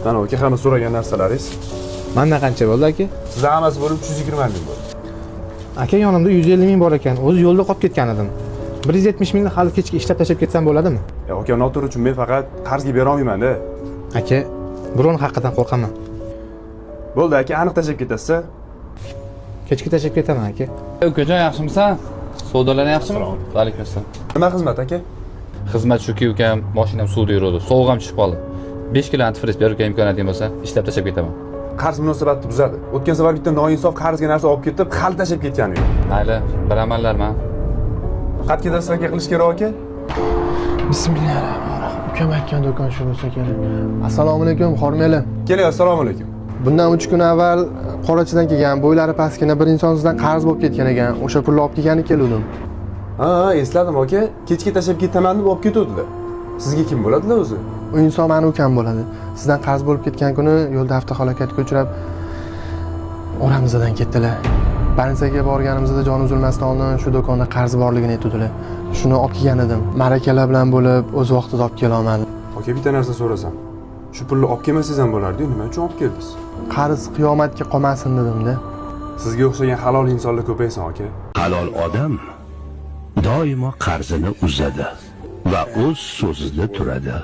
Mana aka, hamma so'ragan narsalaringiz. Manda qancha bo'ldi aka? Sizda hammasi bo'lib 320 ming bo'ldi. Aka, yonimda 150 ming bor ekan. O'zi yo'lda qolib ketgan edim. 170 mingni hali kechga ishlab tashlab ketsam bo'ladimi? Aka, noto'g'ri uchun men faqat qarzga bera olmayman-da. Aka, birovni haqqidan qo'rqaman. Bo'ldi aka, aniq tashlab ketasiz. Kechga tashlab ketaman aka. Ukajon, yaxshimisan? Savdolar yaxshimi? Alaykum assalom. Nima xizmat aka? Xizmat shuki, ukam mashinam suvda yuradi. Sovuq ham tushib qoldi. 5 kilo antifriz berishga imkoniyating bo'lsa, ishlab tashlab ketaman. Qarz munosabatni buzadi. O'tgan safar bitta noinsof qarzga narsa olib ketib, xal tashlab ketgan edi. Mayli, bilamanlarman. Qatga dastlabki qilish kerak aka? Bismillahirrohmanirrohim. Ukam aytgan do'kon shu bo'lsa kerak. Assalomu alaykum, xormaylar. Keling, assalomu alaykum. Bundan 3 kun avval Qorachidan kelgan, bo'ylari pastgina bir inson sizdan qarz bo'lib ketgan ekan. O'sha pulni olib kelgani keldim. Ha, esladim aka. Kechga tashlab ketaman deb olib ketuvdilar. Sizga kim bo'ladilar o'zi? U inson meni ukam bo'ladi. Sizdan qarz bo'lib ketgan kuni yo'lda avtohalokatga uchrab oramizdan ketdilar. Bansaga borganimizda jon uzilmasdan oldin shu do'konda qarz borligini aytdilar. Shuni olib kelgan edim. Marakalar bilan bo'lib o'z vaqtida olib kela olmadim. Aka, bitta narsa so'rasam. Shu pulni olib kelmasangiz ham bo'lardi-ku, nima uchun olib keldingiz? Qarz qiyomatga qolmasin dedim-da. Sizga o'xshagan halol insonlar ko'paysin aka. Halol odam doimo qarzini uzadi va o'z so'zida turadi.